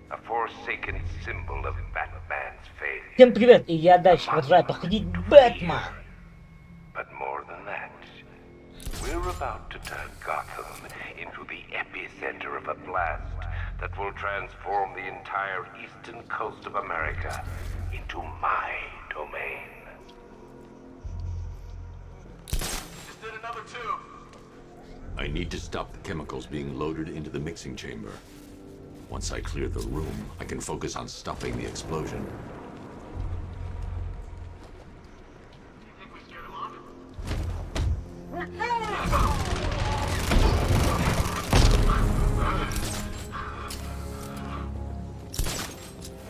A forsaken symbol of Batman's failure. Всем привет, и я дальше продолжаю проходить Бэтмен. But more than that, we're about to turn Gotham into the epicenter of a blast that will transform the entire eastern coast of America into my domain. Just did another tube. I need to stop the chemicals being loaded into the mixing chamber. Once I clear the room, I can focus on stopping the explosion. You think we scared him off?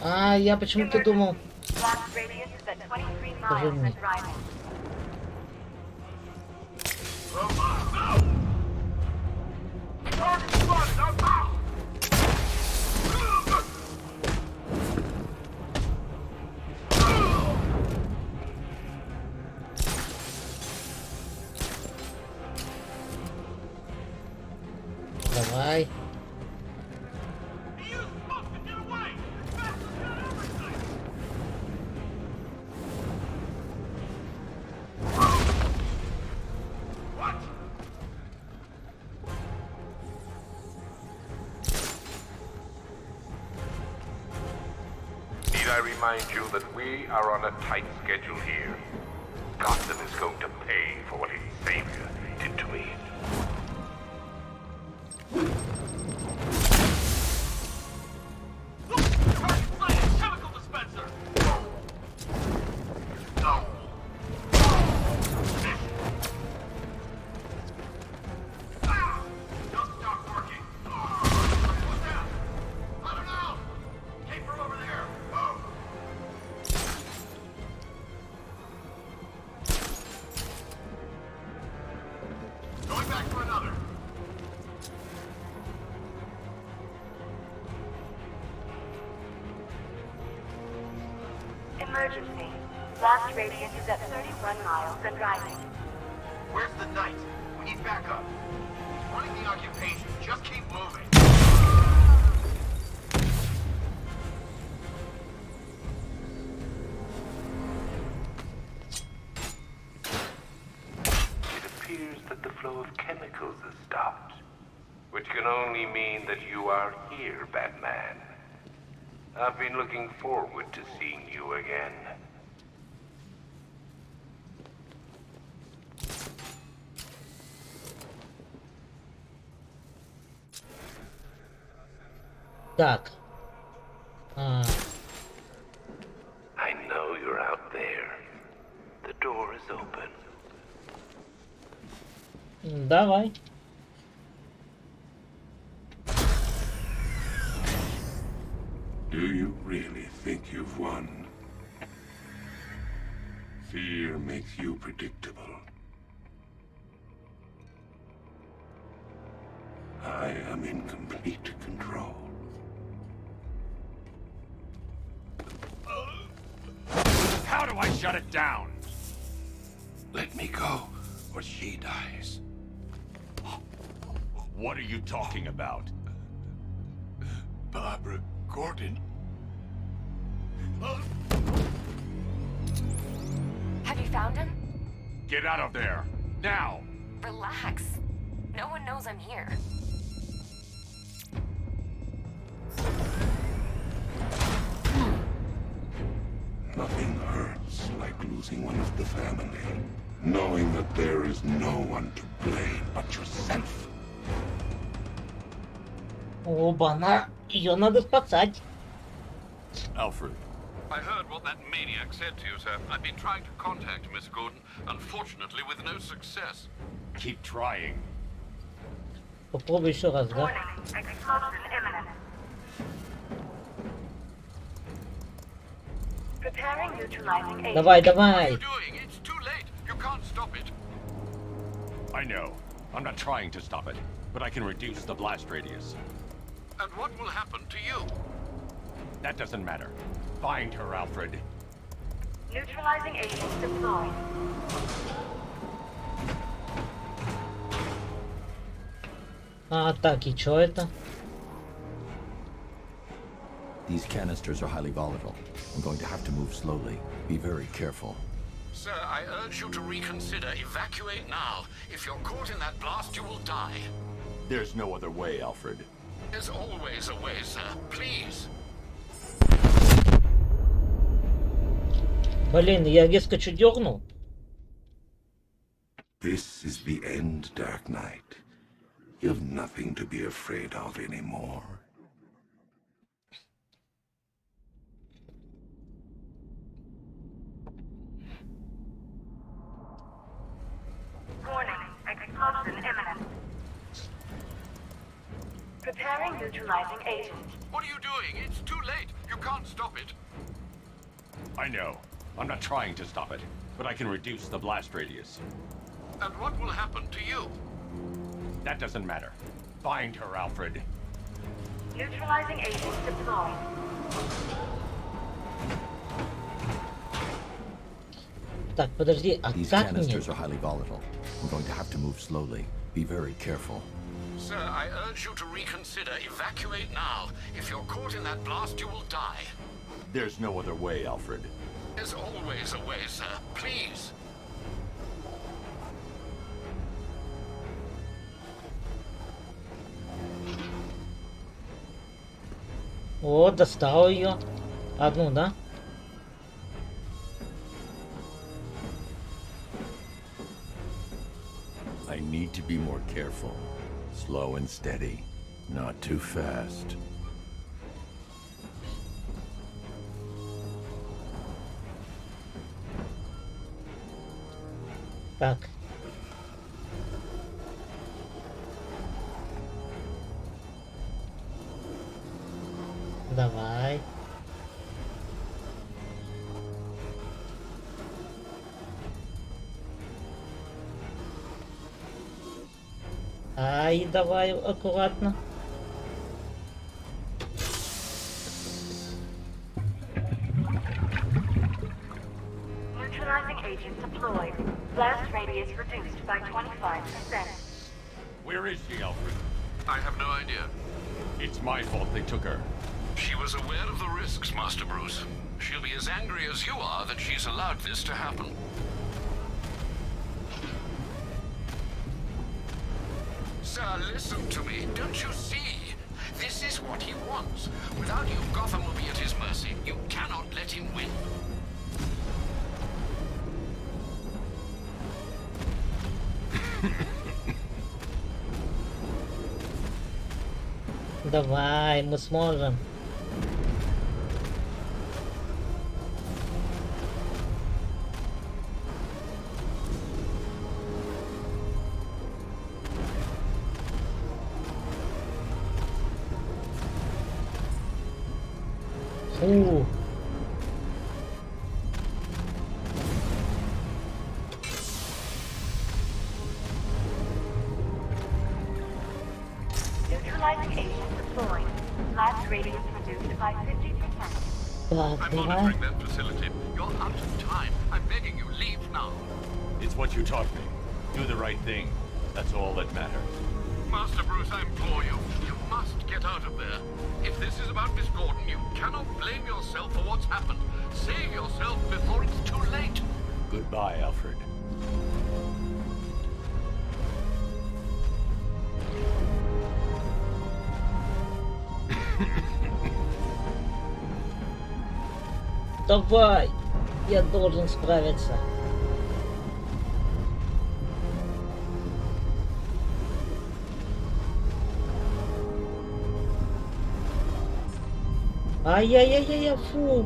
А, я почему-то думал... Blast radius is at 23 miles Подожди. and driving. Давай. Need I remind you that we are on a tight schedule here? Gotham is going to pay for what its savior did to me. Chemical dispenser! Don't stop working! What's that? I don't know! Paper over there! Going back for another! Emergency. Blast radius is at 31 miles and driving. Where's the knight? We need backup. He's running the occupation. Just keep moving. It appears that the flow of chemicals has stopped, which can only mean that you are here, Batman. I've been looking forward to seeing you again. Так. А, I know you're out there. The door is open. давай. Do you really think you've won? Fear makes you predictable. I am in complete control. How do I shut it down? Let me go, or she dies. What are you talking about? Barbara Gordon. Have you found him? Get out of there! Now! Relax. No one knows I'm here. Nothing hurts like losing one of the family. Knowing that there is no one to blame but yourself. Оба-на. Ее надо спасать. Alfred. I heard what that maniac said to you, sir. I've been trying to contact Miss Gordon, unfortunately with no success. Keep trying. Попробуй еще раз, да? Warning. Explosion imminent. Preparing neutralizing agent. Давай, What are давай. you doing? It's too late. You can't stop it. I know. I'm not trying to stop it, but I can reduce the blast radius. And what will happen to you? That doesn't matter. Find her, Alfred. Neutralizing agent deployed. А, так, и что это? These canisters are highly volatile. I'm going to have to move slowly. Be very careful. Sir, I urge you to reconsider. Evacuate now. If you're caught in that blast, you will die. There's no other way, Alfred. There's always a way, sir. Please. Блин, я резко чуть дернул. This is the end, Dark Knight. You've nothing to be afraid of anymore. Warning, explosion imminent. Preparing neutralizing agent. What are you doing? It's too late. You can't stop it. I know. I'm not trying to stop it, but I can reduce the blast radius. And what will happen to you? That doesn't matter. Find her, Alfred. Neutralizing agent deployed. Так, подожди, а These как мне? canisters are highly volatile. I'm going to have to move slowly. Be very careful. Sir, I urge you to reconsider. Evacuate now. If you're caught in that blast, you will die. There's no other way, Alfred. There's always a way, sir. Please. О, достал ее. Одну, да? I need to be more careful. Slow and steady. Not too fast. Так. Давай. Ай, давай аккуратно. Neutralizing agent deployed. Blast radius reduced by 25%. Where is she, Alfred? I have no idea. It's my fault they took her. She was aware of the risks, Master Bruce. She'll be as angry as you are that she's allowed this to happen. Sir, listen to me. Don't you see? This is what he wants. Without you, Gotham will be at his mercy. You cannot let him win. Давай, мы сможем. Фу. Neutralizing agent deployed. Blast radius reduced by 50%. Так, I'm давай. monitoring that facility. You're out of time. I'm begging you, leave now. It's what you taught me. Do the right thing. That's all that matters. Master Bruce, I implore you. You must get out of there. If this is about Miss Gordon, you cannot blame yourself for what's happened. Save yourself before it's too late. Goodbye, Alfred. Давай. Я должен справиться. Ай-яй-яй-яй, фу.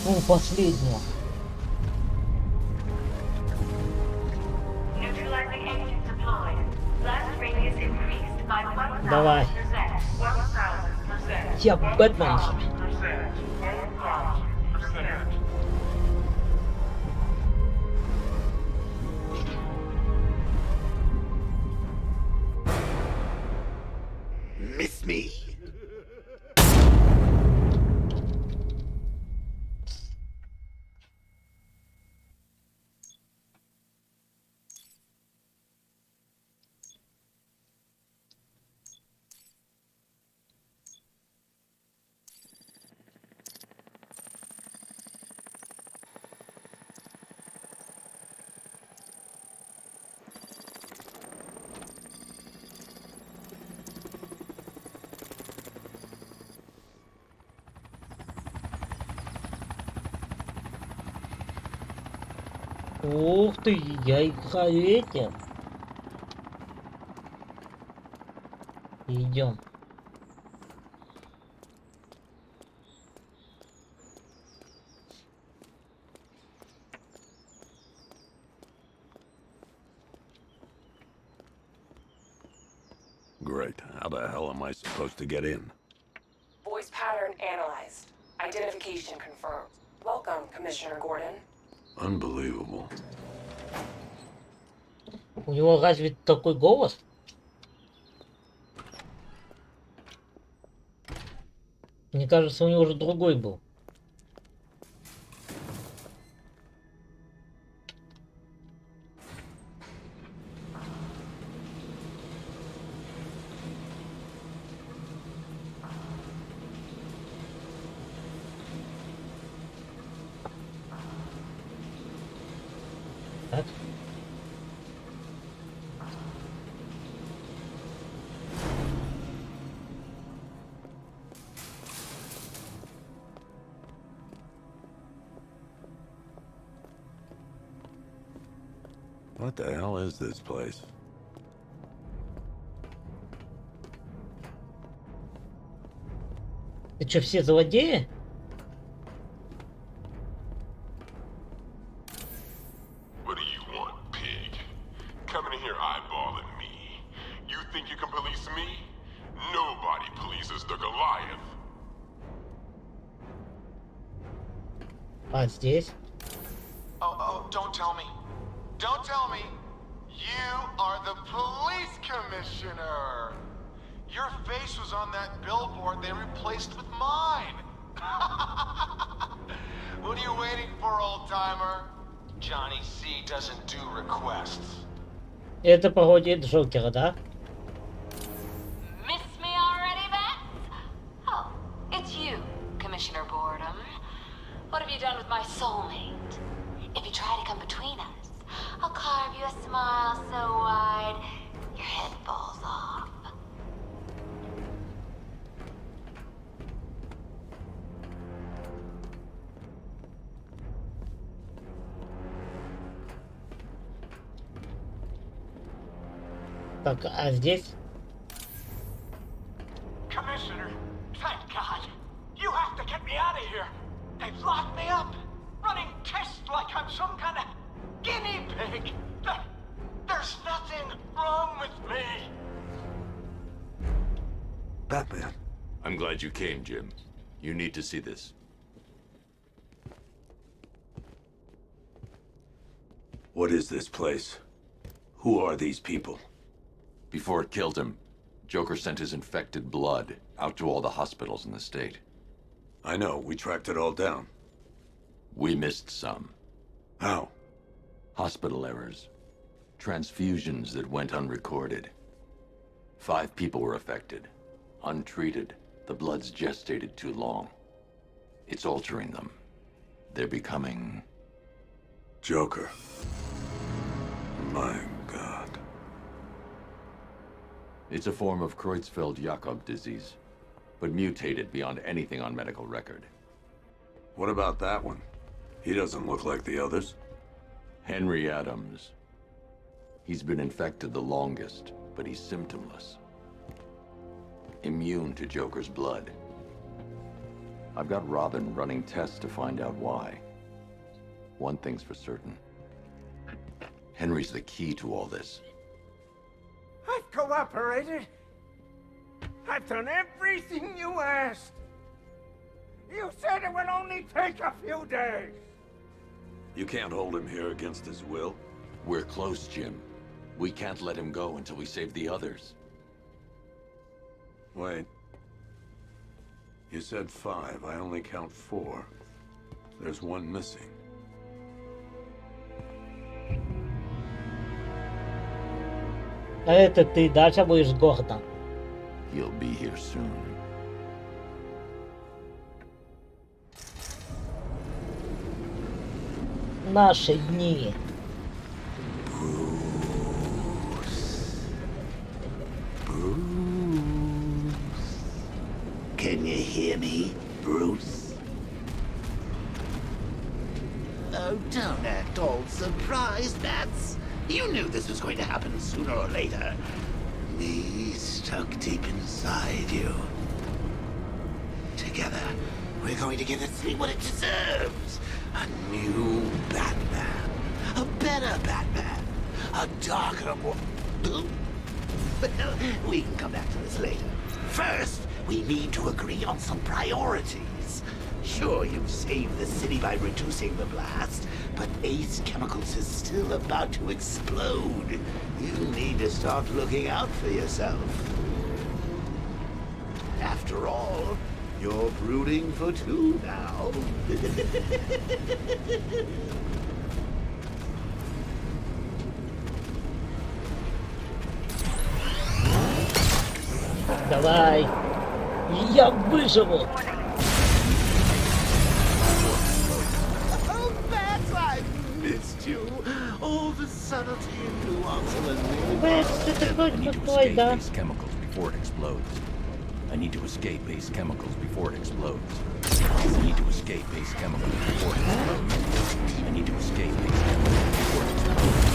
Фу, последняя. Neutralizing agent deployed. Blast radius increased by 1000%. Давай. 1000%. Я Бэтмен. 1000%. Miss me? Ух ты, я играю этим. Идем. Great. How the hell am I supposed to get in? Voice pattern analyzed. Identification confirmed. Welcome, Commissioner Gordon. Unbelievable. У него разве такой голос? Мне кажется, у него уже другой был. Так. What the hell is this place? Ты что, все злодеи? What do you want, pig? Coming in here eyeballing me. You think you can police me? Nobody polices the Goliath. А здесь? Oh, don't tell me. Don't tell me. You are the police commissioner. Your face was on that billboard they replaced with mine. What are you waiting for, old-timer? Johnny C doesn't do requests. Это пародия Джокера, да? Miss me already, Beth? Oh, it's you, Commissioner Boredom. What have you done with my soulmate? If you try to come between us, I'll carve you a smile so wide, your head falls off. Так, а здесь? Commissioner, thank God. You have to get me out of here. They've locked me up, running tests like I'm some kind of guinea pig. There's nothing wrong with me. Batman. I'm glad you came, Jim. You need to see this. What is this place? Who are these people? Before it killed him, Joker sent his infected blood out to all the hospitals in the state. I know, we tracked it all down. We missed some. How? Hospital errors. Transfusions that went unrecorded. 5 people were affected. Untreated, the blood's gestated too long. It's altering them. They're becoming... Joker. My God. It's a form of Creutzfeldt-Jakob disease, but mutated beyond anything on medical record. What about that one? He doesn't look like the others. Henry Adams. He's been infected the longest, but he's symptomless. Immune to Joker's blood. I've got Robin running tests to find out why. One thing's for certain. Henry's the key to all this. I've cooperated. I've done everything you asked. You said it would only take a few days. You can't hold him here against his will. We're close, Jim. We can't let him go until we save the others. Wait. You said 5. I only count 4. There's one missing. А это ты дальше будешь гордо. He'll be here soon. Наши дни. Can you hear me, Bruce? Oh Don't act all surprised, Bats. You knew this was going to happen sooner or later. Me stuck deep inside you. Together, we're going to give the city what it deserves. A new Batman. A better Batman. A darker one. Well, we can come back to this later. First, we need to agree on some priorities. Sure, you've saved the city by reducing the blast, but Ace Chemicals is still about to explode. You need to start looking out for yourself. After all, you're brooding for two now. Давай. Я выживу. Oh, Bats, I missed you. All the subtlety and nuance of a new Бэт, ты такой I need to крутой, escape да? Ace Chemicals before it explodes. I need to escape Ace Chemicals before it explodes. I need to escape Ace Chemicals before it explodes. I need to escape Ace Chemicals before it explodes.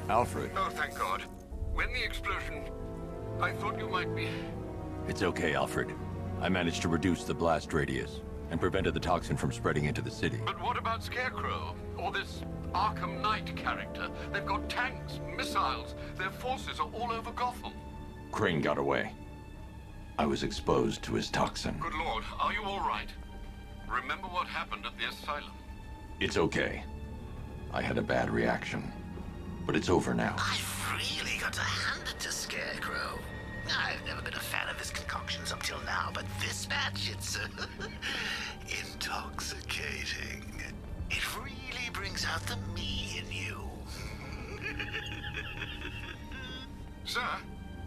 Alfred. Oh, thank God. When the explosion... I thought you might be... It's okay, Alfred. I managed to reduce the blast radius and prevented the toxin from spreading into the city. But what about Scarecrow? Or this Arkham Knight character? They've got tanks, missiles. Their forces are all over Gotham. Crane got away. I was exposed to his toxin. Good Lord, are you all right? Remember what happened at the asylum? It's okay. I had a bad reaction. But it's over now. I've really got to hand it to Scarecrow. I've never been a fan of his concoctions up till now, but this batch, it's intoxicating. It really brings out the me in you. Sir,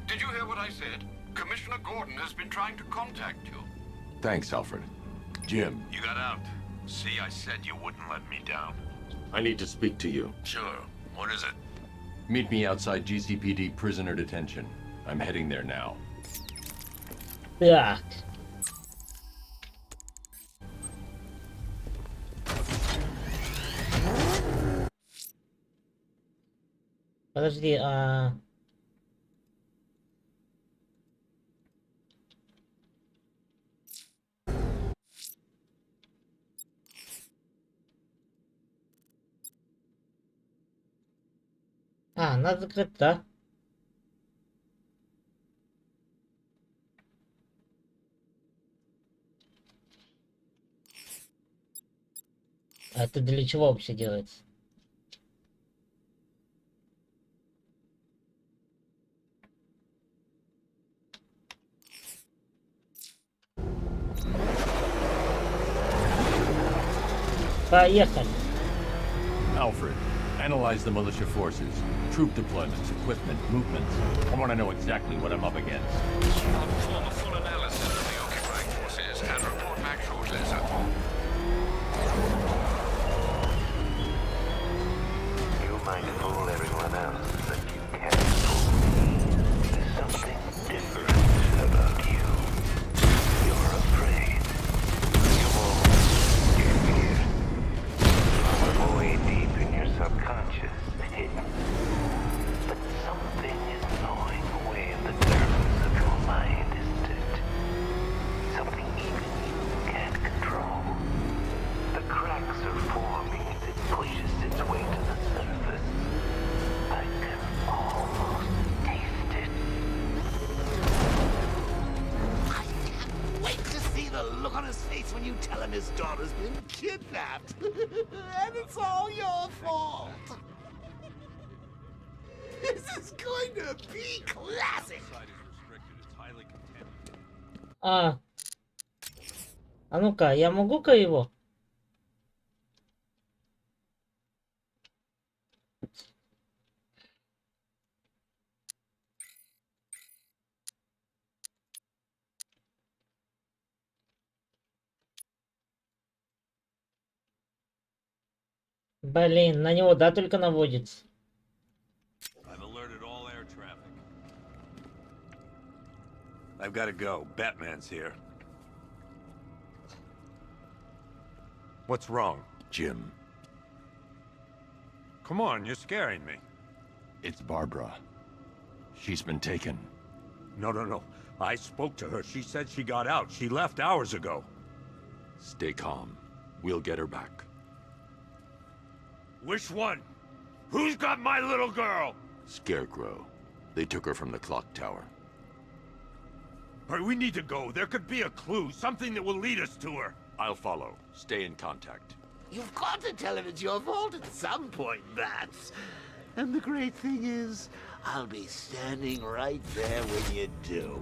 did you hear what I said? Commissioner Gordon has been trying to contact you. Thanks, Alfred. Jim. You got out. See, I said you wouldn't let me down. I need to speak to you. Sure. What is it? Meet me outside GCPD prisoner detention. I'm heading there now. Так. Подожди, надо закрыть, да? А это для чего вообще делается? Поехали. Alfred, analyze the militia forces, troop deployments, equipment, movements. I want to know exactly what I'm up against. I'll perform a full analysis of the occupying forces and report back shortly, sir. You might fool everyone else, but you can't fool me. There's something different about you. You're afraid. You won't get here. From way deep in your subconscious, hidden. But something is gnawing away at the darkness of your mind, isn't it? Something even you can't control. The cracks are forming as it pushes its way to the surface. I can almost taste it. I can't wait to see the look on his face when you you tell him his daughter's been kidnapped. And it's all your fault. This is going to be classic. А ну-ка, я могу-ка его? Блин, на него, да, только наводится. I've alerted all air traffic. I've got to go. Batman's here. What's wrong? Jim, Come on, you're scaring me. it's Barbara. She's been taken. No. I spoke to her. She said she got out. She left hours ago. Stay calm. We'll get her back. Which one? Who's got my little girl? Scarecrow. They took her from the clock tower. All right, we need to go. There could be a clue, something that will lead us to her. I'll follow. Stay in contact. You've got to tell him it's your fault at some point, Bats. And the great thing is, I'll be standing right there when you do.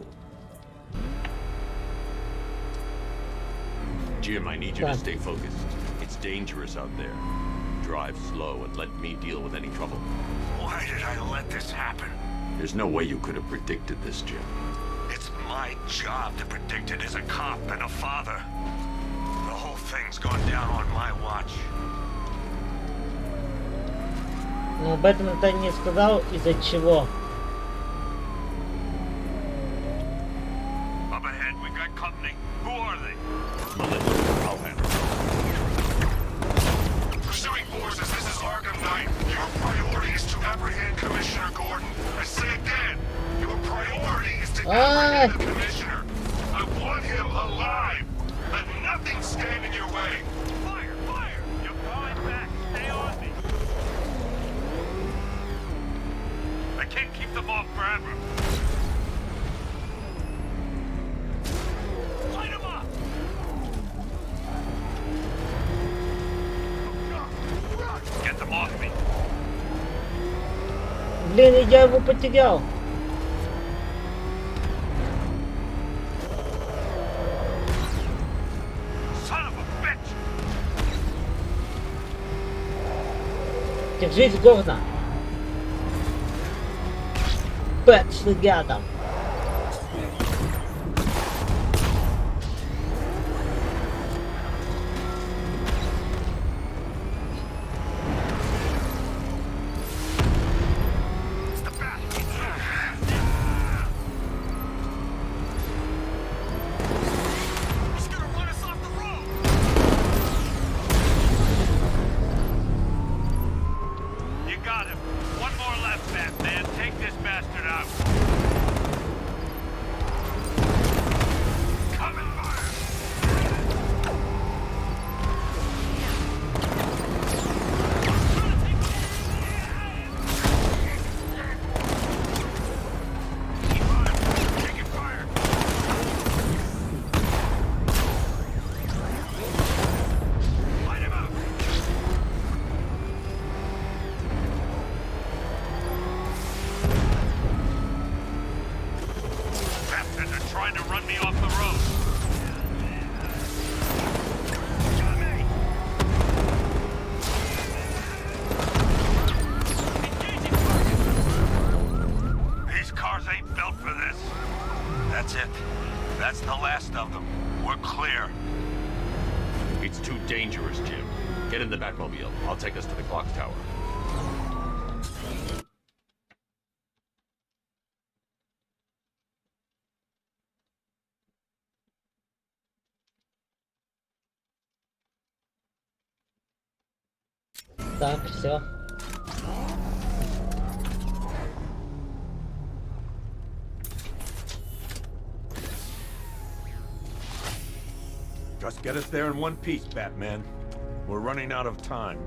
Jim, I need you to stay focused. It's dangerous out there. Drive slow and let me deal with any trouble. Why did I let this happen? There's no way you could have predicted this, Jim. It's my job to predict it as a cop and a father. The whole thing's gone down on my watch. Но Бэтмен-то не сказал, из-за чего. Up ahead, we got company. Who are they? I'll handle it. Pursuing forces, this is Arkham Knight. Your priority is to apprehend Commissioner Gordon. I say again, your priority is to apprehend the Commissioner. I want him alive. Let nothing stand in your way. Fire! You're falling back. Stay on me. I can't keep them off forever. Light them up! Get them off me. Блин, я его потерял. Son of a bitch! Держись, Гордон. Бэтс рядом. He's gonna run us off the road! You got him. One more left, Batman. Take this bastard out. Come and fire! Keep on him. Taking fire. Light him up. Bastards are trying to run me off the road. Got me. Engaging target. These cars ain't built for this. That's it. That's the last of them. We're clear. It's too dangerous, Jim. Get in the Batmobile. I'll take us to the clock tower. Так, все. Just get us there in one piece, Batman. We're running out of time.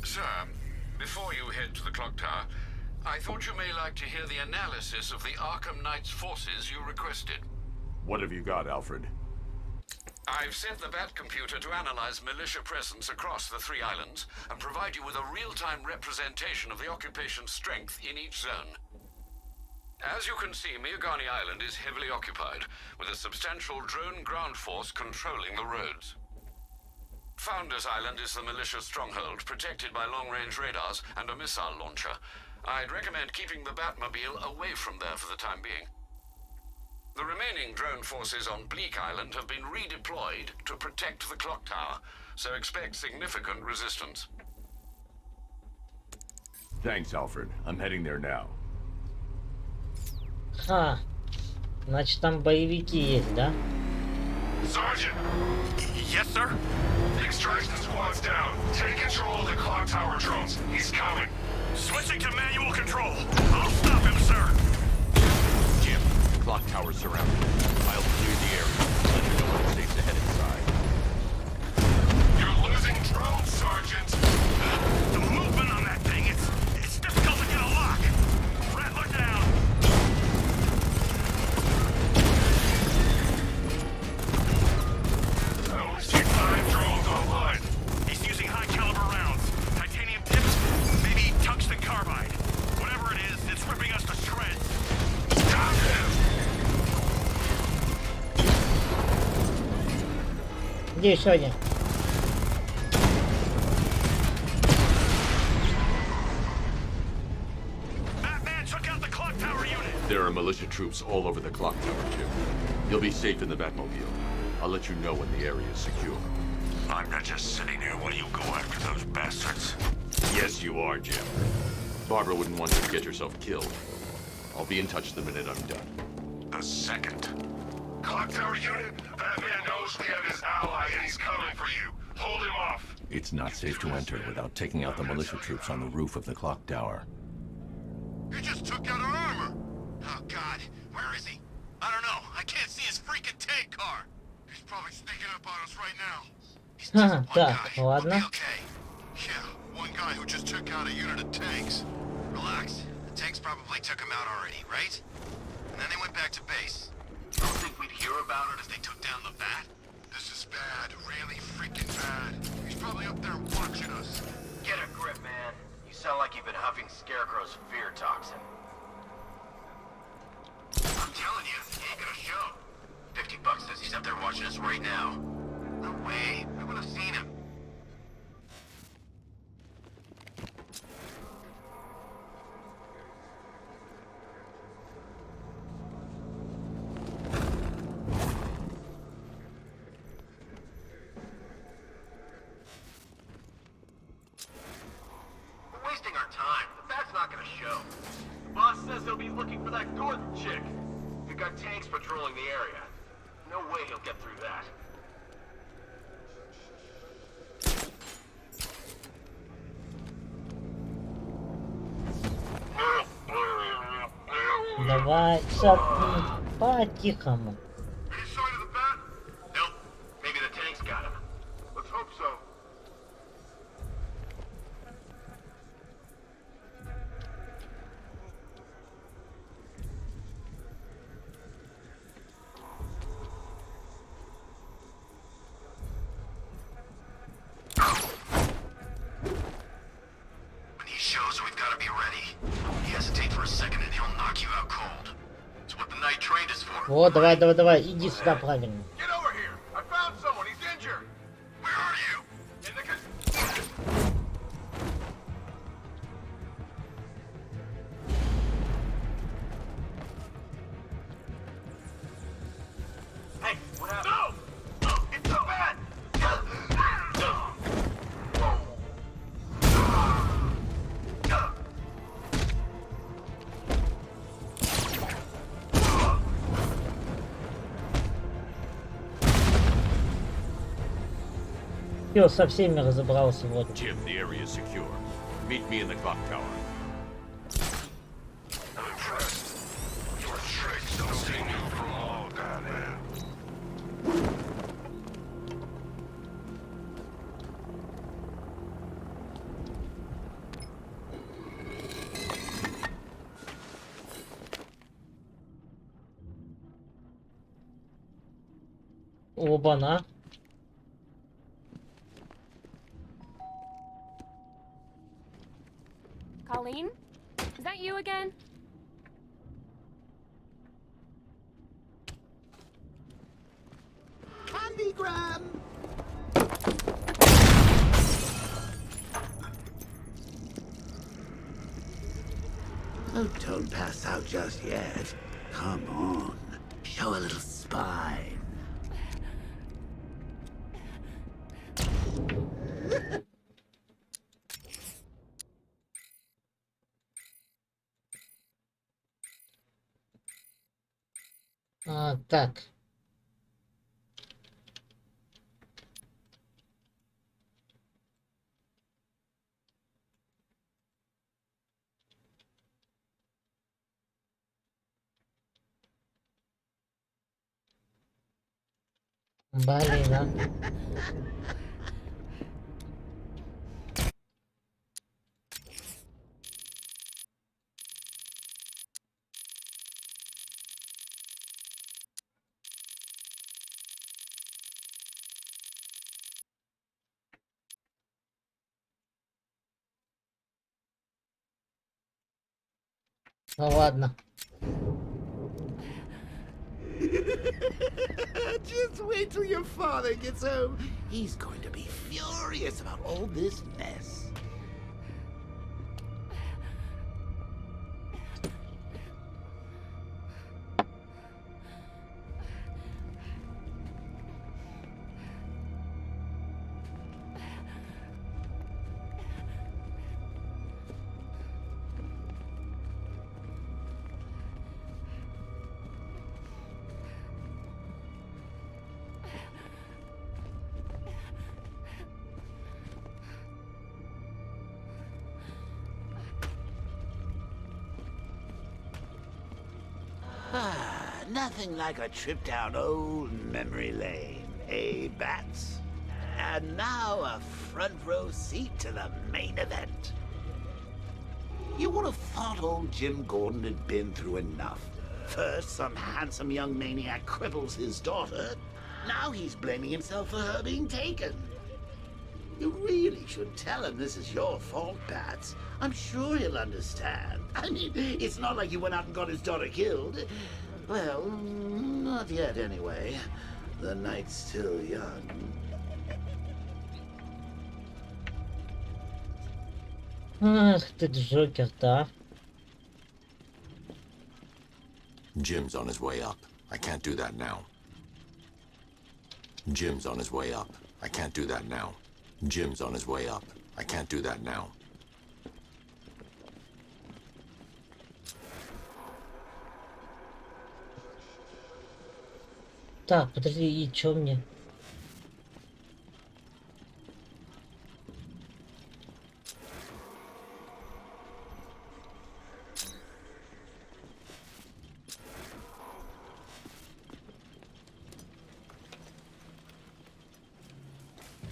Sir, before you head to the clock I thought you may like to hear the analysis of the Arkham Knight's forces you requested. What have you got, Alfred? I've set the Bat computer to analyze militia presence across the 3 islands and provide you with a real-time representation of the occupation's strength in each zone. As you can see, Miagani Island is heavily occupied, with a substantial drone ground force controlling the roads. Founders Island is the militia stronghold, protected by long-range radars and a missile launcher. I'd recommend keeping the Batmobile away from there for the time being. The remaining drone forces on Bleak Island have been redeployed to protect the clock tower, so expect significant resistance. Thanks, Alfred. I'm heading there now. Ха. Значит, там боевики есть, да? Sergeant! Yes, sir? The extraction squad's down. Take control of the clock tower drones. He's coming. Switching to manual control. I'll stop him, sir. Jim, the clock tower's surrounded. I'll clear the area. Let you know when it's safe to head inside. You're losing drones, Sergeant. The movement on that thing, it's difficult to get a lock. Rattler down. I only see 5 drones online. He's using high-caliber rounds. Titanium tips, maybe tungsten carbide. Whatever it is, it's ripping us to shreds. Stop him! Где еще один? Batman took out the clock tower unit. There are militia troops all over the clock tower, Jim. You'll be safe in the Batmobile. I'll let you know when the area is secure. I'm not just sitting here while you go after those bastards. Yes, you are, Jim. Barbara wouldn't want you to get yourself killed. I'll be in touch the minute I'm done. The second. Clock tower unit, Batman knows we have his ally and he's coming for you. Hold him off. It's not safe to enter without taking out the militia troops on the roof of the clock tower. He just took out our armor! Oh, God. Where is he? I don't know. I can't see his freaking tank car. He's probably sneaking up on us right now. He's just one Так, guy. ладно. We'll be okay. Yeah, one guy who just took out a unit of tanks. Relax. The tanks probably took him out already, right? And then they went back to base. You don't think we'd hear about it if they took down the Bat? This is bad. Really freaking bad. He's probably up there watching us. Get a grip, man. You sound like you've been huffing Scarecrow's fear toxin. I'm telling you, he ain't gonna show. $50 says he's up there watching us right now. No way. We would have seen him. We're wasting our time. The Bat's not gonna show. The boss says he'll be looking for that Gordon chick. We've got tanks patrolling the area. No way he'll get through that. Давай, по-тихому. Any sign of the Bat? Nope. Maybe the tanks got him. Let's hope so. When he shows, we've got to be ready. You hesitate for a second and he'll knock you out cold. It's what the Knight trained us for. Вот, давай, давай, давай, иди сюда правильно. Get over here! I found someone. He's injured. Where are you? In the Hey, what happened? No! It's the Bat! Все, со всеми разобрался, вот. Jim, the area is secure. Meet me in the clock tower. I'm impressed. Your tricks don't seem new from all, Batman. Оба-на. Colleen? Is that you again? Candygram! Oh, don't pass out just yet. Come on. Show a little spine. Так. Блин, а. Ну ладно. Just wait till your father gets home. He's going to be furious about all this mess. Nothing like a trip down old memory lane, eh, Bats? And now a front row seat to the main event. You would have thought old Jim Gordon had been through enough. First, some handsome young maniac cripples his daughter. Now he's blaming himself for her being taken. You really should tell him this is your fault, Bats. I'm sure he'll understand. I mean, it's not like you went out and got his daughter killed. Well, not yet anyway. The night's still young. Ах ты Джокер, да. Jim's on his way up. I can't do that now. Jim's on his way up. I can't do that now. Jim's on his way up. I can't do that now. Так, подожди, и чё мне?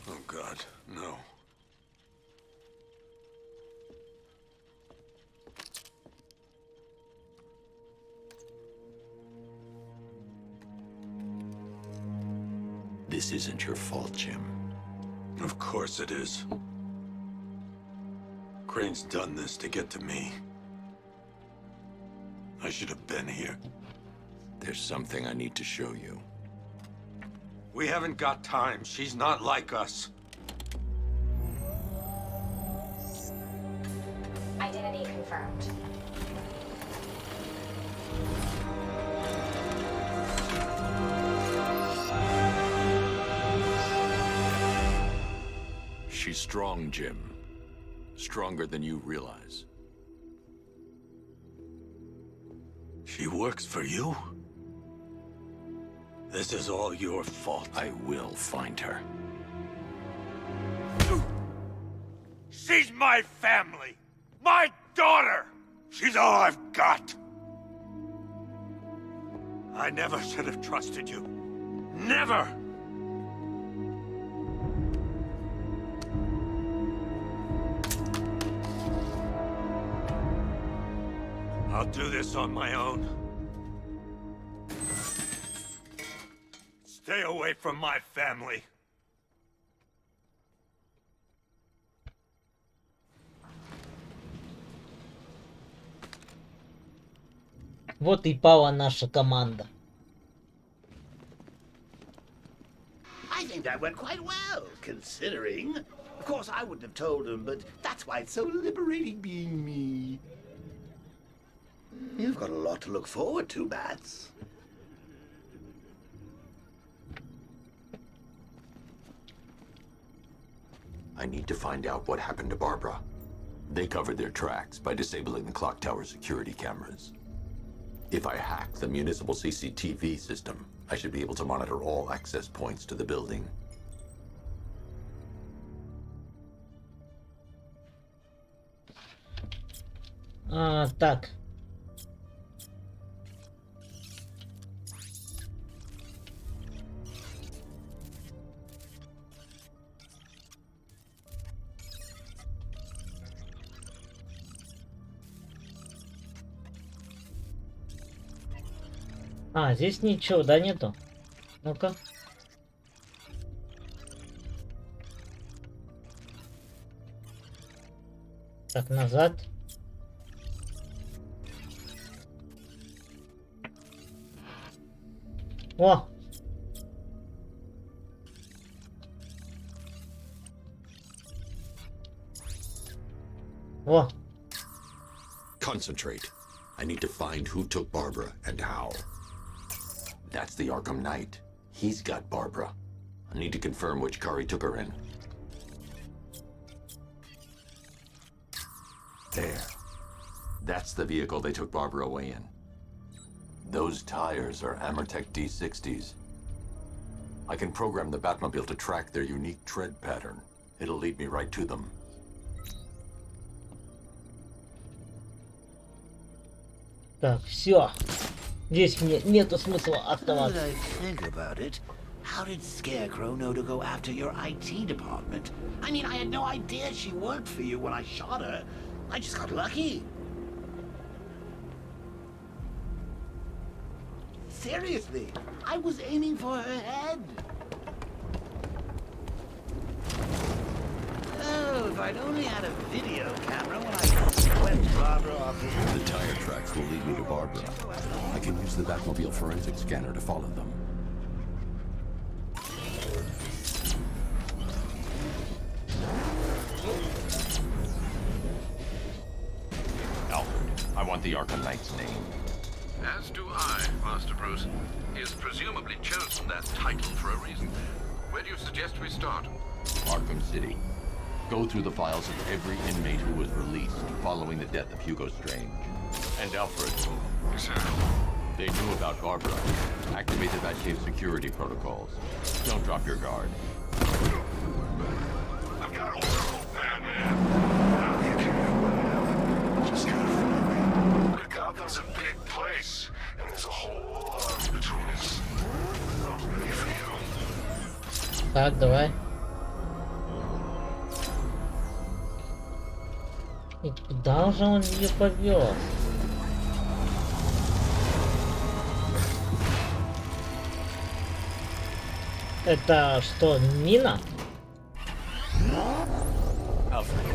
Oh, God, no. This isn't your fault, Jim. Of course it is. Crane's done this to get to me. I should have been here. There's something I need to show you. We haven't got time. She's not like us. Identity confirmed. She's strong, Jim. Stronger than you realize. She works for you? This is all your fault. I will find her. She's my family! My daughter! She's all I've got! I never should have trusted you. Never! I'll do this on my own. Stay away from my family. Вот и пала наша команда. I think that went quite well, considering. Of course, I wouldn't have told him, but that's why it's so liberating being me. You've got a lot to look forward to, Bats. I need to find out what happened to Barbara. They covered their tracks by disabling the clock tower security cameras. If I hack the municipal CCTV system, I should be able to monitor all access points to the building. Так. Здесь ничего, да, нету? Ну-ка. Так, назад. О! О! Concentrate. I need to find who took Barbara and how. That's the Arkham Knight. He's got Barbara. I need to confirm which car he took her in. There. That's the vehicle they took Barbara away in. Those tires are Amertech D60s. I can program the Batmobile to track their unique tread pattern. It'll lead me right to them. Так, все. Здесь мне нету смысла Now оставаться. that I think about it, how did Scarecrow know to go after your IT department? I mean, I had no idea she worked for you when I shot her. I just got lucky. Seriously, I was aiming for her head. Oh, if I'd only had a video camera when I went Barbara off The tire tracks will lead me to Barbara. I can use the Batmobile forensic scanner to follow them. Alfred, I want the Arkham Knight's name. As do I, Master Bruce. He has presumably chosen that title for a reason. Where do you suggest we start? Arkham City. Go through the files of every inmate who was released following the death of Hugo Strange. And Alfred. Sir. They knew about Barbara. Activate the Batcave security protocols. Don't drop your guard. I've got Oracle, Batman. Just gotta follow me. But Gotham's a big place, and there's a whole lot between us. I'm ready for you. Так, давай. И куда же он ее повез? Это что, мина? Alfred,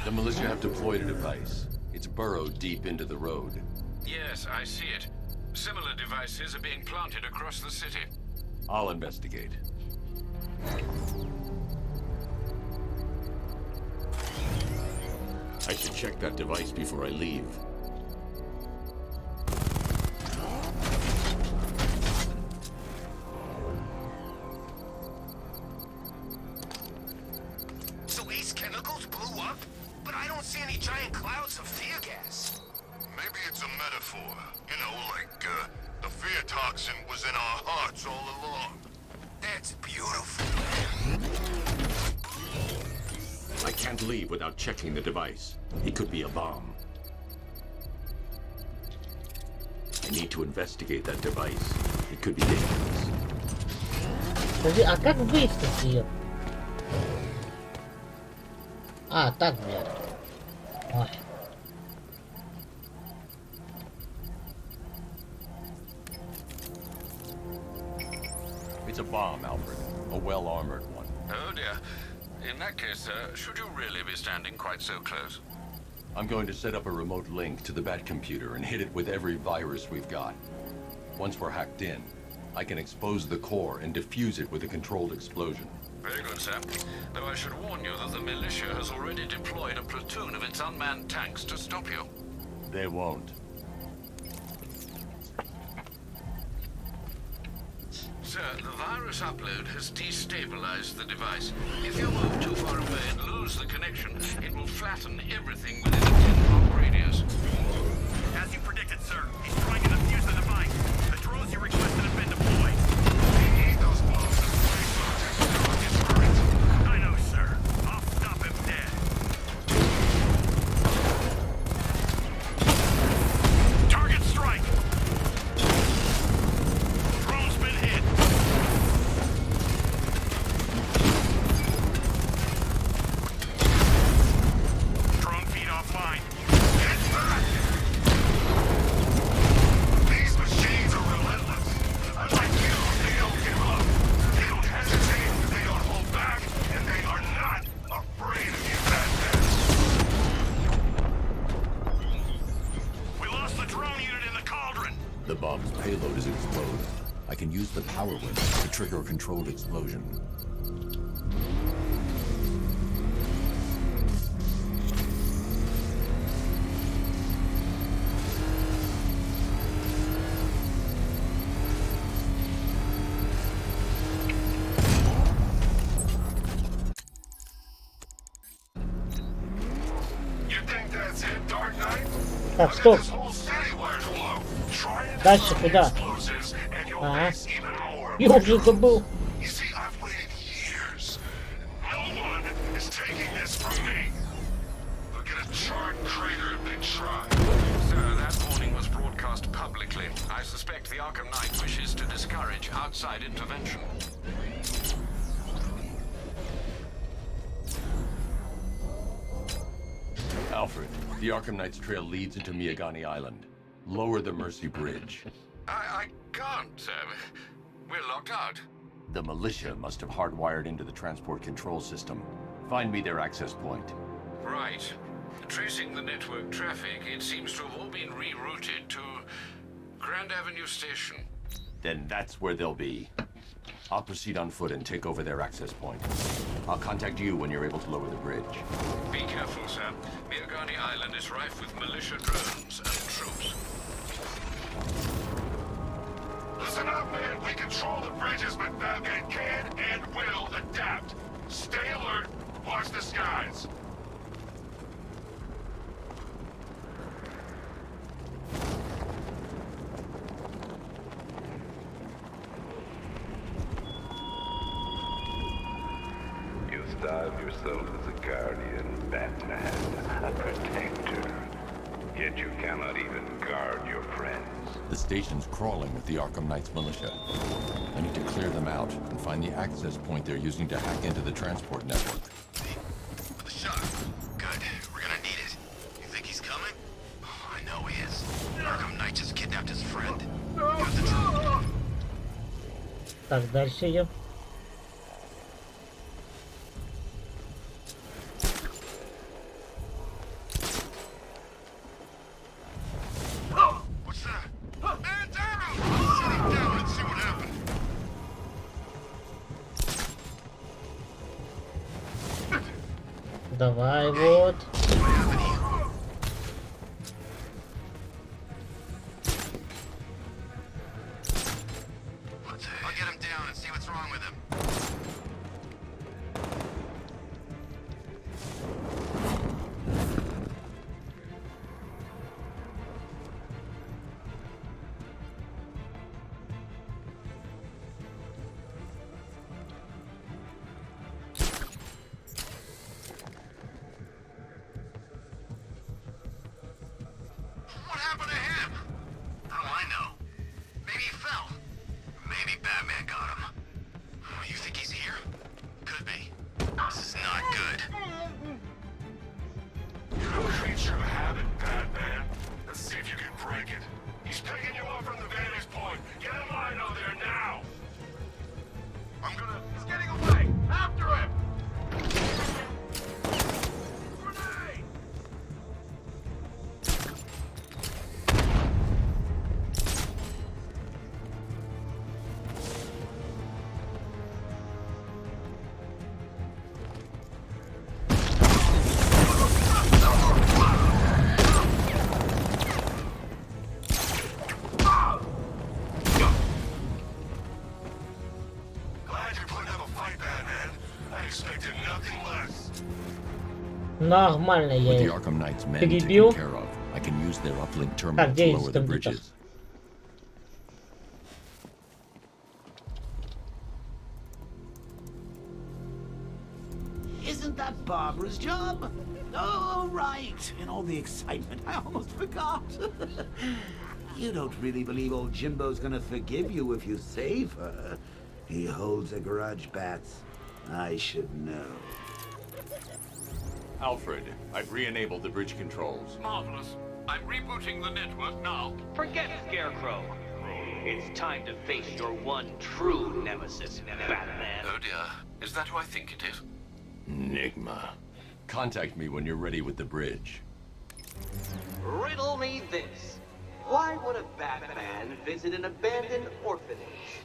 the militia have deployed a device. It's burrowed deep into the road. Yes, I see it. Similar devices are being planted across the city. I'll investigate. I should check that device before I leave. So Ace Chemicals blew up? But I don't see any giant clouds of fear gas. Maybe it's a metaphor. You know, like, the fear toxin was in our hearts all along. That's beautiful. I can't leave without checking the device. It could be a bomb. I need to investigate that device. It could be dangerous. Подожди, а как выставить ее? А, так, блядь. Ой. It's a bomb, Alfred. A well-armored one. Oh dear. In that case, sir, should you really be standing quite so close? I'm going to set up a remote link to the Bat computer and hit it with every virus we've got. Once we're hacked in, I can expose the core and defuse it with a controlled explosion. Very good, sir. Though I should warn you that the militia has already deployed a platoon of its unmanned tanks to stop you. They won't. Sir, the virus upload has destabilized the device. If you move too far away and lose the connection, it will flatten everything within a 10-block radius. As you predicted, sir, he's trying to defuse the device. The drones you requested have been deployed. We need those bombs in place to protect the target's current. I know, sir. I'll stop him dead. Target strike! Drone's been hit. Drone feed offline. Get back! These machines are relentless. Unlike you, they don't give up. They don't hesitate, they don't hold back, and they are not afraid of you, Batman. We lost the drone unit in the cauldron. The bomb's payload is exposed. I can use the power window to trigger a controlled explosion. You think that's it, Dark Knight? Так, Look at стоп. this whole city wires below. Try and Дальше disarm the куда? explosives, and you'll Ага. face even more. Я уже забыл. You see, I've waited years. No one is taking this from me. Look at a charred crater if they try. Sir, that warning was broadcast publicly. I suspect the Arkham Knight wishes to discourage outside intervention. Alfred, the Arkham Knight's trail leads into Miyagani Island. Lower the Mercy Bridge. I can't, sir. We're locked out. The militia must have hardwired into the transport control system. Find me their access point. Right. Tracing the network traffic, it seems to have all been rerouted to Grand Avenue Station. Then that's where they'll be. I'll proceed on foot and take over their access point. I'll contact you when you're able to lower the bridge. Be careful, sir. Miyagani Island is rife with militia drones and troops. Listen up, man. We control the bridges, but Batman can and will adapt. Stay alert. Watch the skies. You styled yourself as a guardian, Batman, a protector. Yet you cannot even guard your friends. The station's crawling with the Arkham Knight's militia. I need to clear them out and find the access point they're using to hack into the transport network. With the shot. Good. We're gonna need it. You think he's coming? Oh, I know he is. Arkham Knight just kidnapped his friend. Got the truth. Так, дальше идем. What's that? Man down! Sit him down and see what happened. Давай вот. I'll get him down and see what's wrong with him. What happened to him? How do I know? Maybe he fell. Maybe Batman got him. You think he's here? glad you're putting up a fight, Batman. I expected nothing less. Нормально я With the их Arkham Knight's men перебил. taken care of, I can use their uplink Так, terminal где to есть lower the компьютер? bridges. Isn't that Barbara's job? Oh, right. In all the excitement, I almost forgot. You don't really believe old Jimbo's gonna forgive you if you save her. He holds a grudge, Bats. I should know. Alfred, I've re-enabled the bridge controls. Marvelous. I'm rebooting the network now. Forget Scarecrow. It's time to face your one true nemesis, Batman. Oh dear. Is that who I think it is? Enigma. Contact me when you're ready with the bridge. Riddle me this. Why would a Batman visit an abandoned orphanage?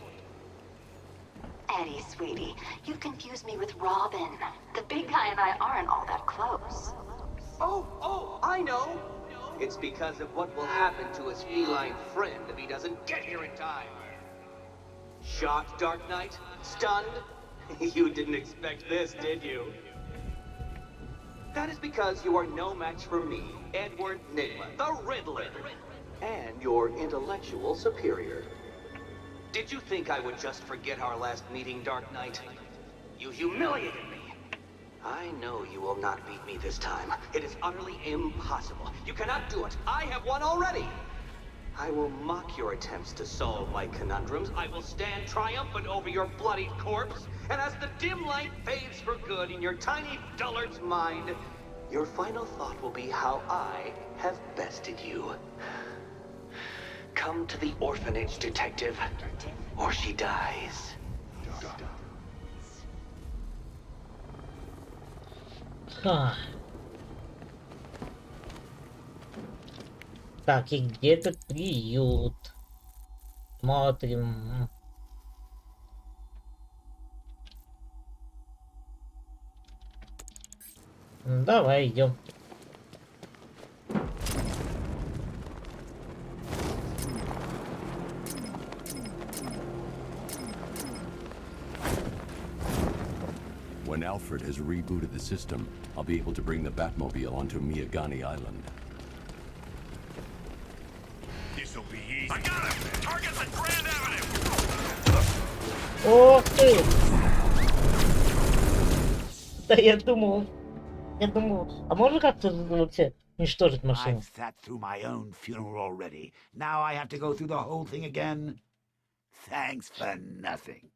Eddie, sweetie, you've confused me with Robin. The big guy and I aren't all that close. Oh, I know. It's because of what will happen to his feline friend if he doesn't get here in time. Shocked, Dark Knight? Stunned? You didn't expect this, did you? That is because you are no match for me, Edward Nigma, the Riddler, and your intellectual superior. Did you think I would just forget our last meeting, Dark Knight? You humiliated me. I know you will not beat me this time. It is utterly impossible. You cannot do it. I have won already. I will mock your attempts to solve my conundrums. I will stand triumphant over your bloodied corpse. And as the dim light fades for good in your tiny dullard's mind, your final thought will be how I have bested you. Come to the orphanage, detective, or she dies. Ха. Так, и где этот приют? Смотрим. Давай идем. When Alfred has rebooted the system, I'll be able to bring the Batmobile onto Miyagani Island. This'll be easy. I got him! Target's at Grand Avenue! Ох ты! Да я думал, а можно как-то вообще уничтожить машину? I've sat through my own funeral already. Now I have to go through the whole thing again? Thanks for nothing.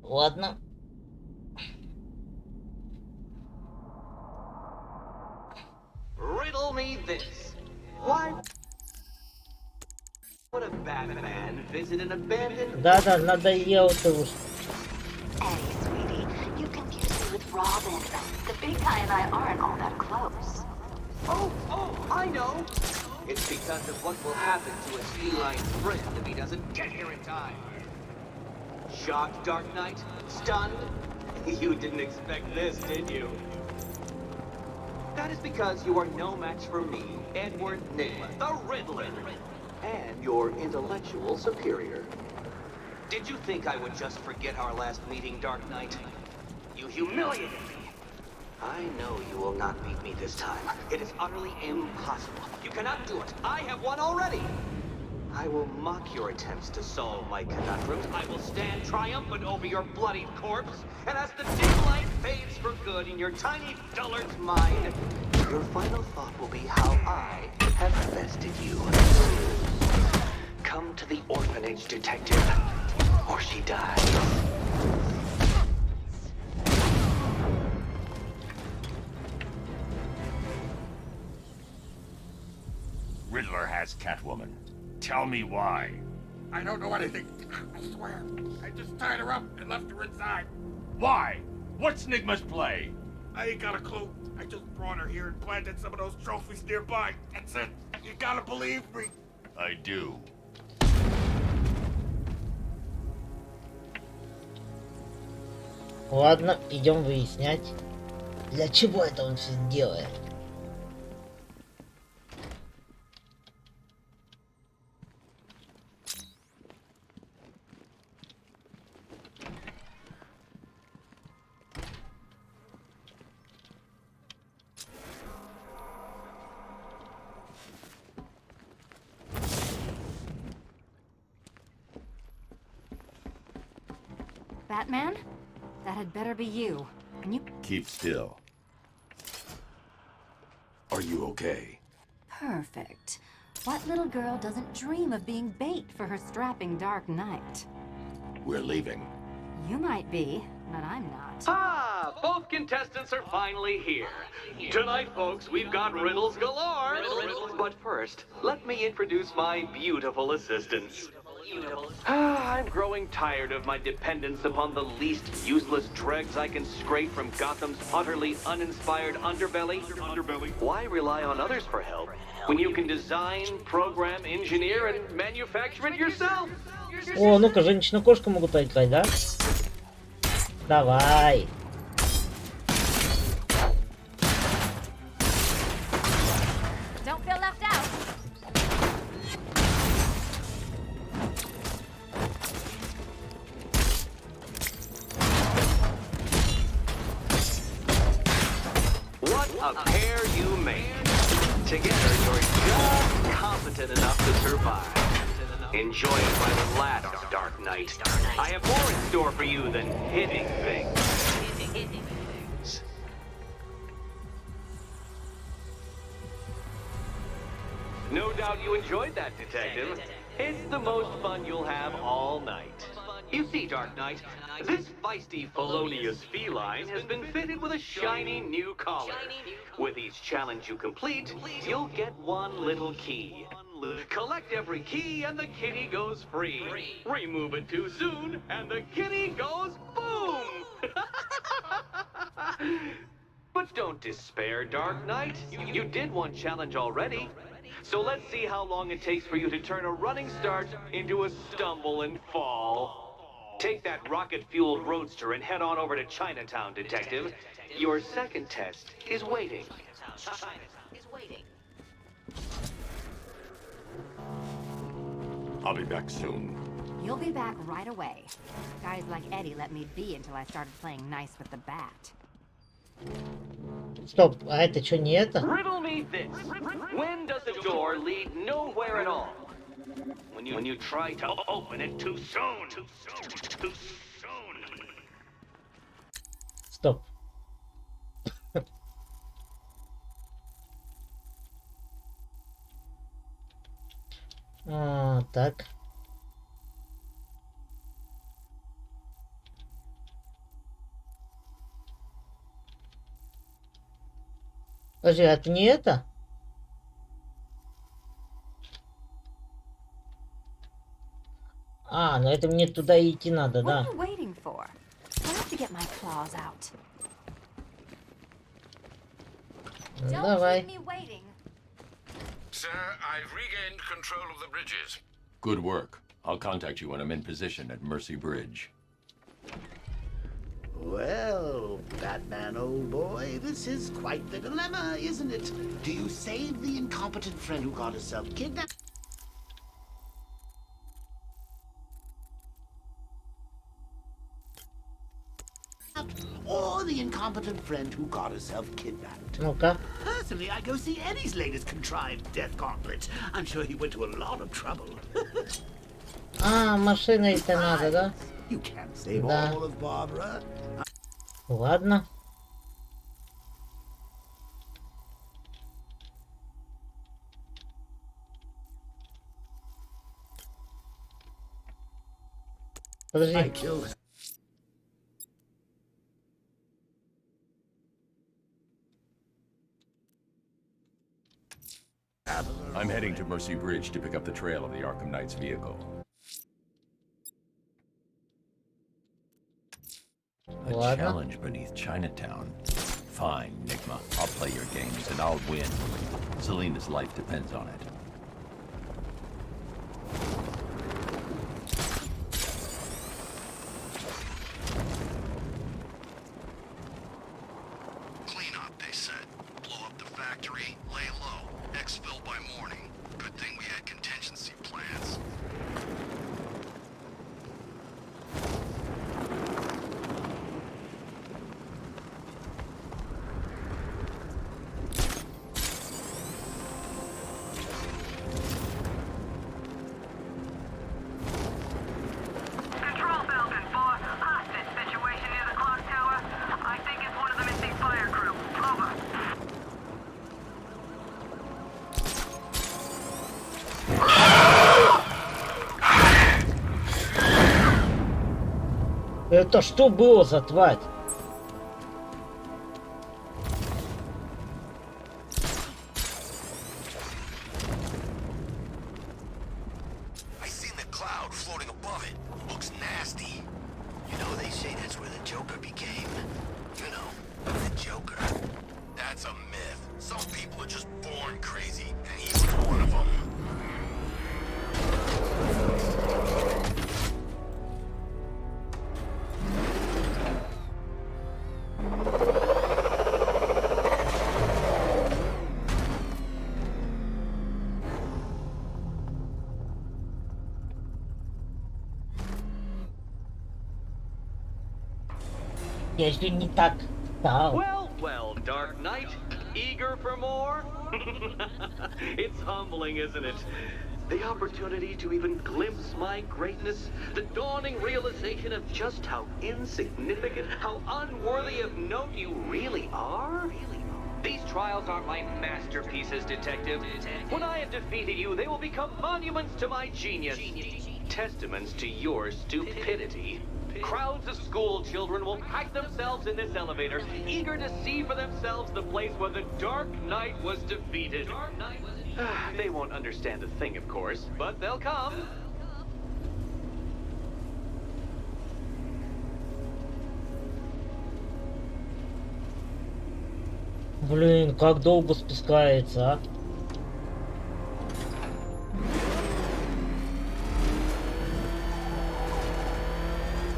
Ладно. Riddle me this. Why would a Batman visit an abandoned... Да-да, надоел ты уж. Eddie, sweetie, you confused me with Robin. The big guy and I aren't all that close. Oh, I know. It's because of what will happen to his feline friend if he doesn't get here in time. Shocked, Dark Knight? Stunned? You didn't expect this, did you? That is because you are no match for me, Edward Nigma, the Riddler, and your intellectual superior. Did you think I would just forget our last meeting, Dark Knight? You humiliated me. I know you will not beat me this time. It is utterly impossible. You cannot do it. I have won already. I will mock your attempts to solve my conundrums. I will stand triumphant over your bloodied corpse. And as the dim light fades for good in your tiny dullard's mind, your final thought will be how I have bested you. Come to the orphanage, detective, or she dies. Riddler has Catwoman. Tell me why. I don't know anything. I swear. I just tied her up and left her inside. Why? What's Nigma's play? I ain't got a clue. I just brought her here and planted some of those trophies nearby. That's it. You gotta believe me. I do. Ладно, идем выяснять, для чего это он все делает. Batman? That had better be you. And you... Keep still. Are you okay? Perfect. What little girl doesn't dream of being bait for her strapping Dark Knight? We're leaving. You might be, but I'm not. Ah, both contestants are finally here. Tonight, folks, we've got riddles galore. But first, let me introduce my beautiful assistants. I'm growing tired of my dependence upon the least useless dregs I can scrape from Gotham's utterly uninspired underbelly. Why rely on others for help when you can design, program, engineer, and manufacture it yourself? О, ну-ка, женщина-кошка могут поиграть, да? Давай. Don't feel left out. What a pair you make. Together, you're just competent enough to survive. Enjoy it by the last, Dark Knight. I have more in store for you than hitting things. No doubt you enjoyed that, Detective. It's the most fun you'll have all night. You see, Dark Knight, this feisty, felonious feline has been fitted with a shiny new collar. With each challenge you complete, you'll get one little key. Collect every key and the kitty goes free. Remove it too soon and the kitty goes boom! But don't despair, Dark Knight. You did one challenge already. So let's see how long it takes for you to turn a running start into a stumble and fall. Take that rocket-fueled roadster and head on over to Chinatown, Detective. Your second test is waiting. I'll be back soon. You'll be back right away. Guys like Eddie let me be until I started playing nice with the bat. Стоп, а это что, не это? Riddle me this. When does a door lead nowhere at all? When you try to open it too soon. Too soon. Стоп. Так. Подожди, это не это? А, ну это мне туда идти надо, да? What are you waiting for? I have to get my claws out. Давай. Keep me waiting. Sir, I've regained control of the bridges. Good work. I'll contact you when I'm in position at Mercy Bridge. Well, Batman, old boy, this is quite the dilemma, isn't it? Do you save the incompetent friend who got herself kidnapped? Or the incompetent friend who got herself kidnapped? Ну-ка. Personally, I go see Eddie's latest contrived death gauntlet. I'm sure he went to a lot of trouble. А, машиной-то надо, да? You can't save Да. all of Barbara. Ладно. Подожди. I killed. I'm heading to Mercy Bridge to pick up the trail of the Arkham Knight's vehicle. A Ладно. challenge beneath Chinatown. Fine, Nigma. I'll play your games and I'll win. Selina's life depends on it. Clean up, they said. Blow up the factory, lay low. Exfil by morning. Good thing we had contingency plans. Это что было за тварь? I seen the cloud floating above it. Looks nasty. You know, they say that's where the Joker became. You know, the Joker. That's a myth. Some people are just born crazy, and he was one of them. Я еще не так стал. Well, well, Dark Knight, eager for more? It's humbling, isn't it? The opportunity to even glimpse my greatness, the dawning realization of just how insignificant, how unworthy of note you really are? These trials are my masterpieces, Detective. When I have defeated you, they will become monuments to my genius. Testaments to your stupidity. Crowds of school children will pack themselves in this elevator, eager to see for themselves the place where the Dark Knight was defeated. They won't understand a thing, of course, but they'll come. Блин, как долго спускается, а?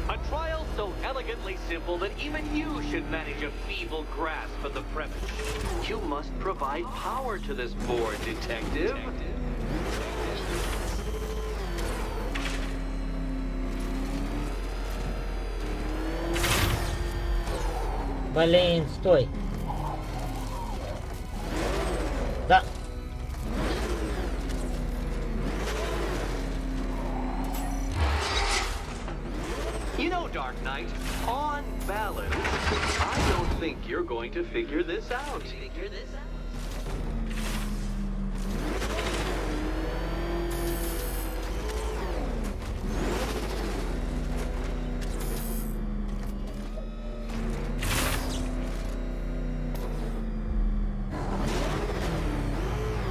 A trial so elegantly simple that even you should manage a feeble grasp of the premise. You must provide power to this board, Detective. Блин, стой. Да. You know, Dark Knight, on balance, I don't think you're going to figure this out.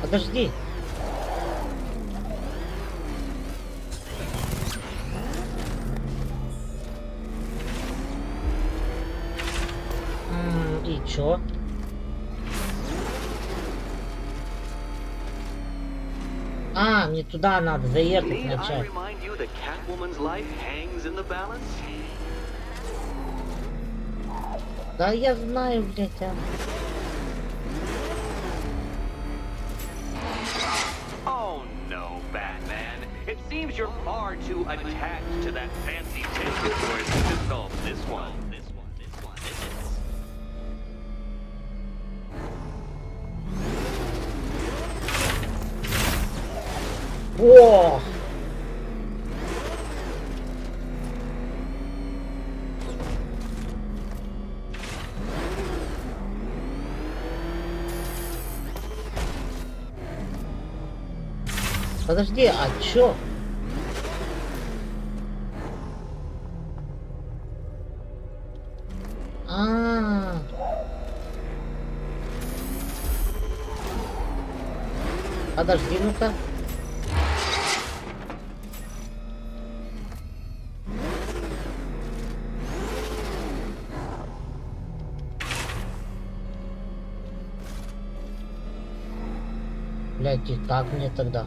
Подожди. И чё? А, мне туда надо заехать Need I вначале. remind you that Catwoman's life hangs in the balance? Да я знаю, блядь, а. Oh no, Batman. It seems you're far too attached to that fancy test of yours to solve this one. О! Подожди, а чё? Подожди, ну-ка. Блядь, и как мне тогда?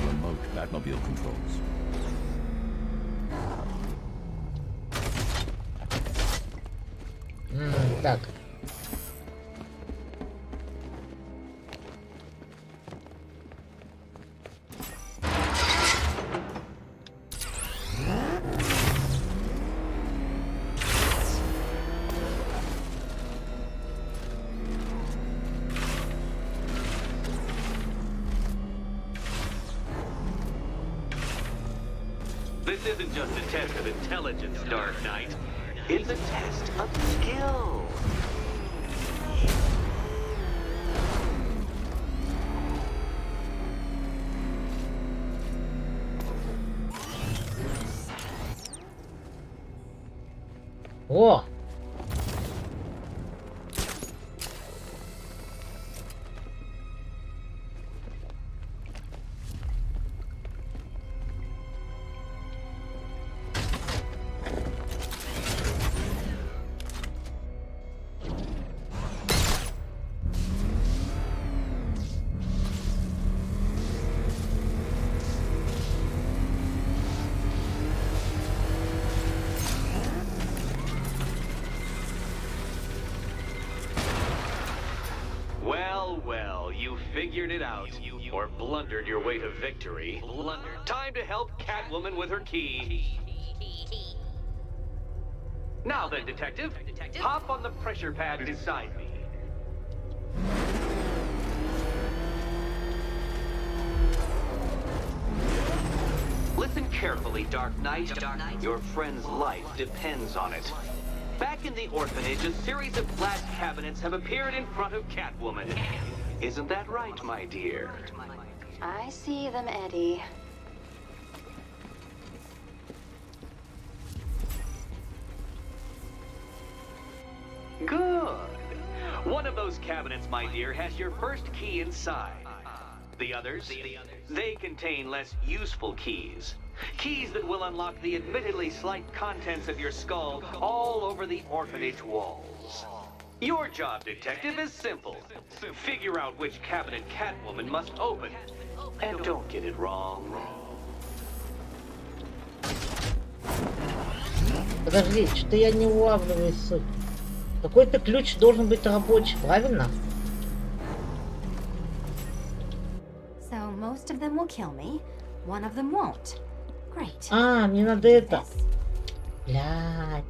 Remote Batmobile controls. Так. This isn't just a test of intelligence, Dark Knight. It's a test of skill. О! Well, you figured it out. Or blundered your way to victory. Time to help Catwoman with her key. Now then, Detective, hop on the pressure pad beside me. Listen carefully, Dark Knight. Your friend's life depends on it. Back in the orphanage, a series of glass cabinets have appeared in front of Catwoman. Isn't that right, my dear? I see them, Eddie. Good. One of those cabinets, my dear, has your first key inside. The others, they contain less useful keys. Keys that will unlock the admittedly slight contents of your skull all over the orphanage walls. Your job, Detective, is simple. Figure out which cabinet Catwoman must open. And don't get it wrong. Подожди, что-то я не улавливаю суть. Какой-то ключ должен быть рабочий, правильно? So most of them will kill me, one of them won't. Great. А, мне надо это. Блядь.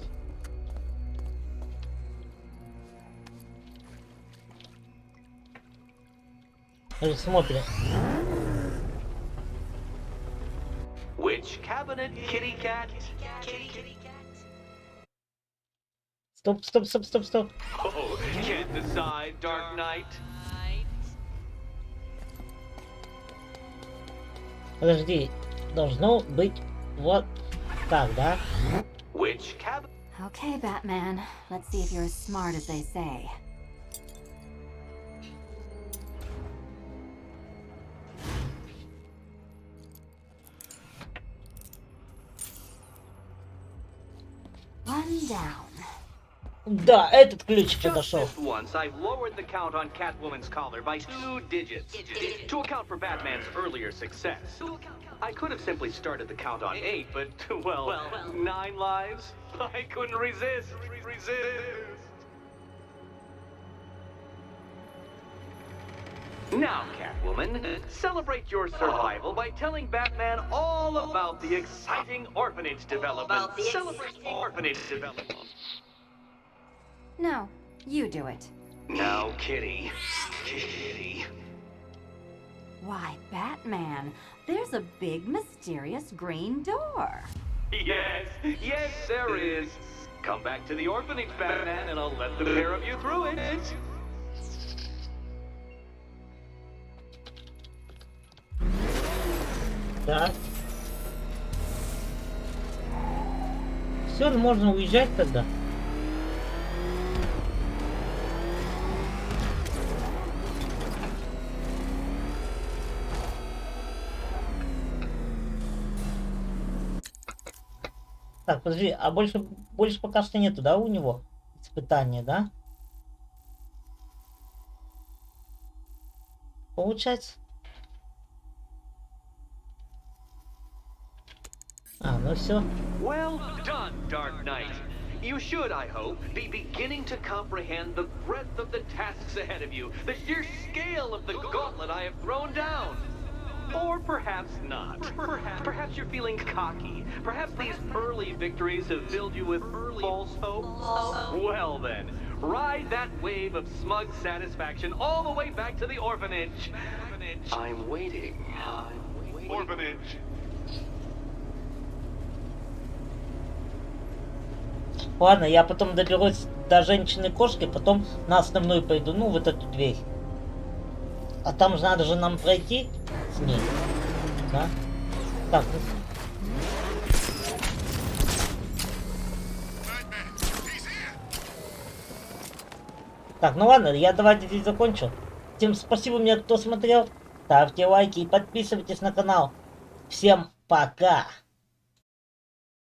Смотри. Which cabinet, kitty cat? Стоп, стоп, стоп, стоп, стоп. Oh, can't decide, Dark Knight. Подожди, должно быть вот так, да? Which cabinet? Okay, Batman. Let's see if you're as smart as they say. One down. Да, этот ключ подошел. Just once, I've lowered the count on Catwoman's collar by 2 digits to account for Batman's earlier success. I could have simply started the count on 8, but, well, 9 lives? I couldn't resist. Now, Catwoman, celebrate your survival by telling Batman all about the exciting orphanage development. Celebrate the orphanage development. No, you do it. Now, Kitty. Kitty. Why, Batman, there's a big, mysterious green door. Yes, there is. Come back to the orphanage, Batman, and I'll let the pair of you through it. Так. Все, можно уезжать тогда. Так, подожди, а больше пока что нету, да, у него испытания, да? Получается. А, ну все. Well done, Dark Knight. You should, I hope, be beginning to comprehend the breadth of the tasks ahead of you, the sheer scale of the gauntlet I have thrown down. Or perhaps not. Perhaps you're feeling cocky. Perhaps these early victories have filled you with false hope. Well then, ride that wave of smug satisfaction all the way back to the orphanage. I'm waiting. Orphanage. Ладно, я потом доберусь до женщины-кошки, потом на основную пойду, ну, вот эту дверь. А там же надо же нам пройти с ней, да? Так, Так, ну ладно, я давайте здесь закончу. Всем спасибо мне, кто смотрел. Ставьте лайки и подписывайтесь на канал. Всем пока!